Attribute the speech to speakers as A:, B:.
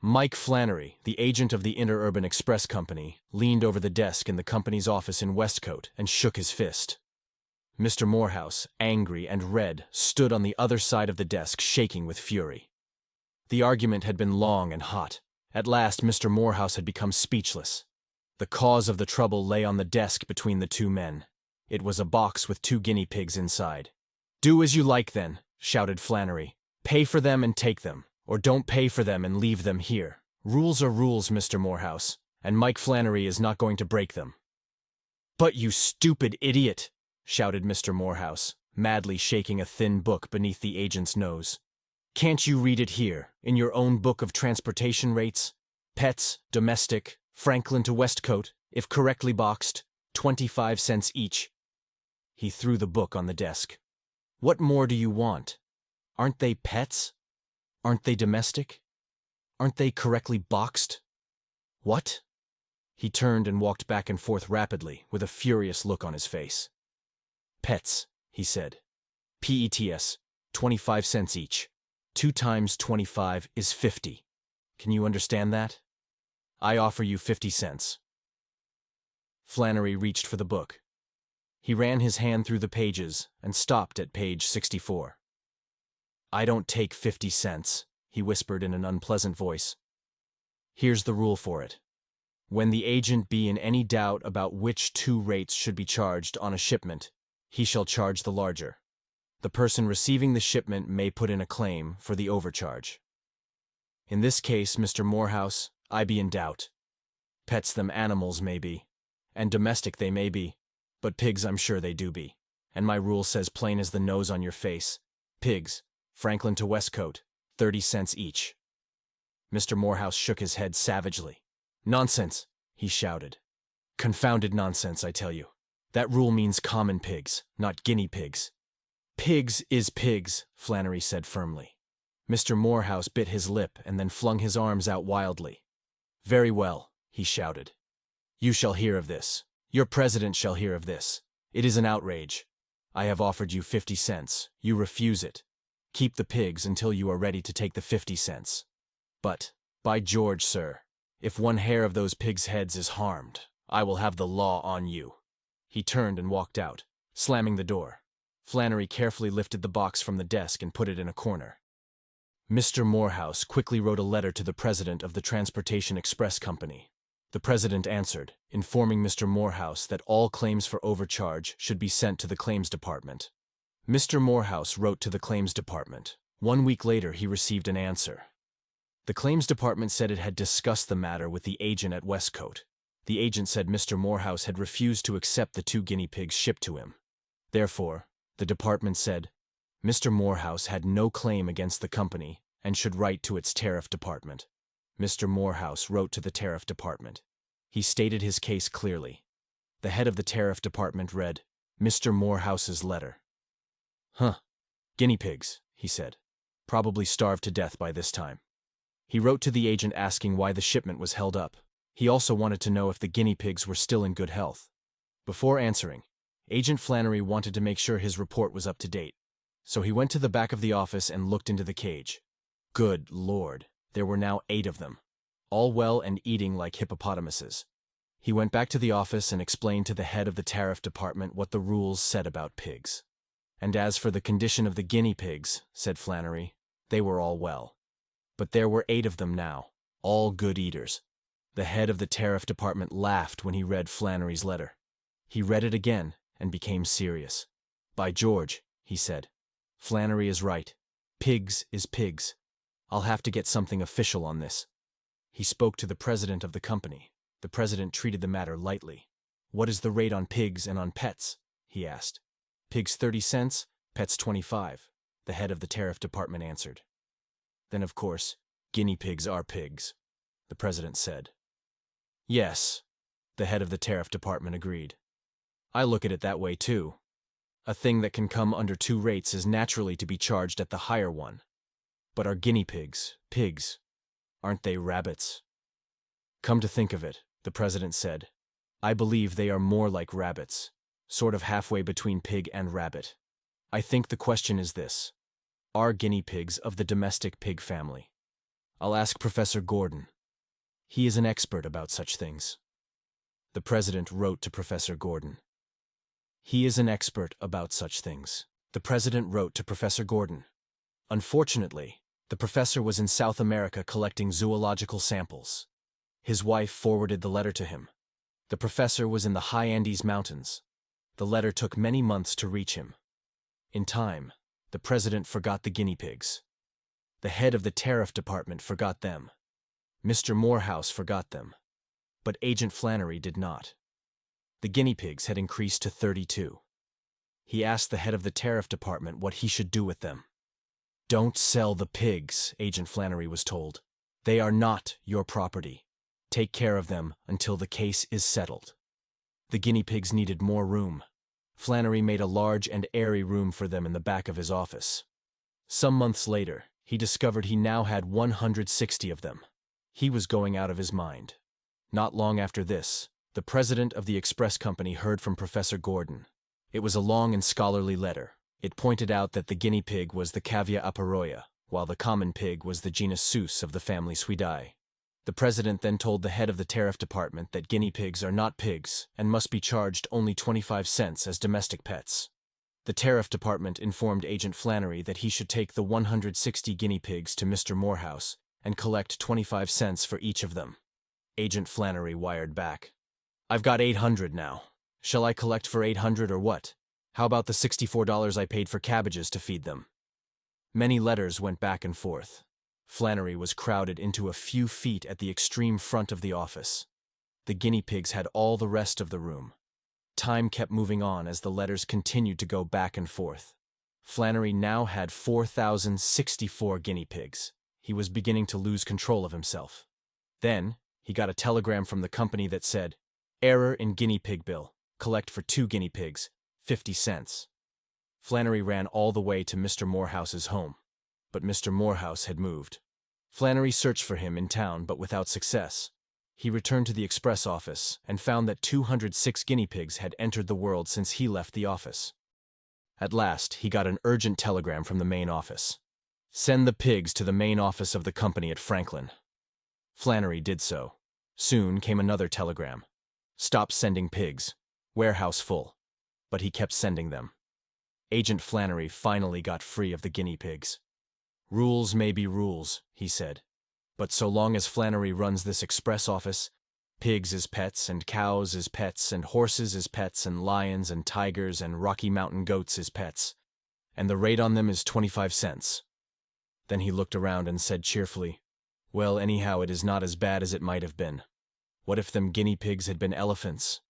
A: Mike Flannery, the agent of the Interurban Express Company, leaned over the desk in the company's office in Westcote and shook his fist. Mr. Morehouse, angry and red, stood on the other side of the desk, shaking with fury. The argument had been long and hot. At last, Mr. Morehouse had become speechless. The cause of the trouble lay on the desk between the two men. It was a box with 2 guinea pigs inside. "Do as you like, then," shouted Flannery. "Pay for them and take them, or don't pay for them and leave them here. Rules are rules, Mr. Morehouse, and Mike Flannery is not going to break them." "But you stupid idiot!" shouted Mr. Morehouse, madly shaking a thin book beneath the agent's nose. "Can't you read it here, in your own book of transportation rates? Pets, domestic, Franklin to Westcote, if correctly boxed, 25 cents each." He threw the book on the desk. "What more do you want? Aren't they pets? Aren't they domestic? Aren't they correctly boxed? What?" He turned and walked back and forth rapidly, with a furious look on his face. "Pets," he said. "Pets, 25 cents each. 2 times 25 is 50. Can you understand that? I offer you 50 cents. Flannery reached for the book. He ran his hand through the pages and stopped at page 64. "I don't take 50 cents, he whispered in an unpleasant voice. "Here's the rule for it. When the agent be in any doubt about which 2 rates should be charged on a shipment, he shall charge the larger. The person receiving the shipment may put in a claim for the overcharge. In this case, Mr. Morehouse, I be in doubt. Pets them animals may be, and domestic they may be, but pigs I'm sure they do be, and my rule says plain as the nose on your face, pigs, Franklin to Westcote, 30 cents each." Mr. Morehouse shook his head savagely. "Nonsense," he shouted. "Confounded nonsense, I tell you. That rule means common pigs, not guinea pigs." "Pigs is pigs," Flannery said firmly. Mr. Morehouse bit his lip and then flung his arms out wildly. "Very well," he shouted. "You shall hear of this. Your president shall hear of this. It is an outrage. I have offered you 50 cents. You refuse it. Keep the pigs until you are ready to take the 50 cents. But, by George, sir, if one hair of those pigs' heads is harmed, I will have the law on you." He turned and walked out, slamming the door. Flannery carefully lifted the box from the desk and put it in a corner. Mr. Morehouse quickly wrote a letter to the president of the Transportation Express Company. The president answered, informing Mr. Morehouse that all claims for overcharge should be sent to the claims department. Mr. Morehouse wrote to the claims department. 1 week later, he received an answer. The claims department said it had discussed the matter with the agent at Westcote. The agent said Mr. Morehouse had refused to accept the 2 guinea pigs shipped to him. Therefore, the department said, Mr. Morehouse had no claim against the company and should write to its tariff department. Mr. Morehouse wrote to the tariff department. He stated his case clearly. The head of the tariff department read, Mr. Morehouse's letter. Guinea pigs, he said. Probably starved to death by this time. He wrote to the agent asking why the shipment was held up. He also wanted to know if the guinea pigs were still in good health. Before answering, Agent Flannery wanted to make sure his report was up to date. So he went to the back of the office and looked into the cage. Good Lord, there were now 8 of them, all well and eating like hippopotamuses. He went back to the office and explained to the head of the tariff department what the rules said about pigs. And as for the condition of the guinea pigs, said Flannery, they were all well. But there were 8 of them now, all good eaters. The head of the tariff department laughed when he read Flannery's letter. He read it again and became serious. By George, he said, Flannery is right. Pigs is pigs. I'll have to get something official on this. He spoke to the president of the company. The president treated the matter lightly. What is the rate on pigs and on pets? He asked. Pigs 30 cents, pets 25, the head of the tariff department answered. Then, of course, guinea pigs are pigs, the president said. Yes, the head of the tariff department agreed. I look at it that way too. A thing that can come under 2 rates is naturally to be charged at the higher one. But are guinea pigs pigs? Aren't they rabbits? Come to think of it, the president said, I believe they are more like rabbits, sort of halfway between pig and rabbit. I think the question is this. Are guinea pigs of the domestic pig family? I'll ask Professor Gordon. He is an expert about such things. The president wrote to Professor Gordon. He is an expert about such things. The president wrote to Professor Gordon. Unfortunately, the professor was in South America collecting zoological samples. His wife forwarded the letter to him. The professor was in the high Andes Mountains. The letter took many months to reach him. In time, the president forgot the guinea pigs. The head of the tariff department forgot them. Mr. Morehouse forgot them. But Agent Flannery did not. The guinea pigs had increased to 32. He asked the head of the tariff department what he should do with them. Don't sell the pigs, Agent Flannery was told. They are not your property. Take care of them until the case is settled. The guinea pigs needed more room. Flannery made a large and airy room for them in the back of his office. Some months later, he discovered he now had 160 of them. He was going out of his mind. Not long after this, the president of the express company heard from Professor Gordon. It was a long and scholarly letter. It pointed out that the guinea pig was the Cavia aparoia, while the common pig was the genus Sus of the family Suidae. The president then told the head of the tariff department that guinea pigs are not pigs and must be charged only 25 cents as domestic pets. The tariff department informed Agent Flannery that he should take the 160 guinea pigs to Mr. Morehouse and collect 25 cents for each of them. Agent Flannery wired back. I've got 800 now. Shall I collect for 800 or what? How about the $64 I paid for cabbages to feed them? Many letters went back and forth. Flannery was crowded into a few feet at the extreme front of the office. The guinea pigs had all the rest of the room. Time kept moving on as the letters continued to go back and forth. Flannery now had 4,064 guinea pigs. He was beginning to lose control of himself. Then, he got a telegram from the company that said, "Error in guinea pig bill. Collect for 2 guinea pigs, 50 cents. Flannery ran all the way to Mr. Morehouse's home. But Mr. Morehouse had moved. Flannery searched for him in town, but without success. He returned to the express office and found that 206 guinea pigs had entered the world since he left the office. At last, he got an urgent telegram from the main office. Send the pigs to the main office of the company at Franklin. Flannery did so. Soon came another telegram. Stop sending pigs. Warehouse full. But he kept sending them. Agent Flannery finally got free of the guinea pigs. Rules may be rules, he said. But so long as Flannery runs this express office, pigs as pets and cows as pets and horses as pets and lions and tigers and Rocky Mountain goats as pets. And the rate on them is 25 cents. Then he looked around and said cheerfully, well, anyhow, it is not as bad as it might have been. What if them guinea pigs had been elephants,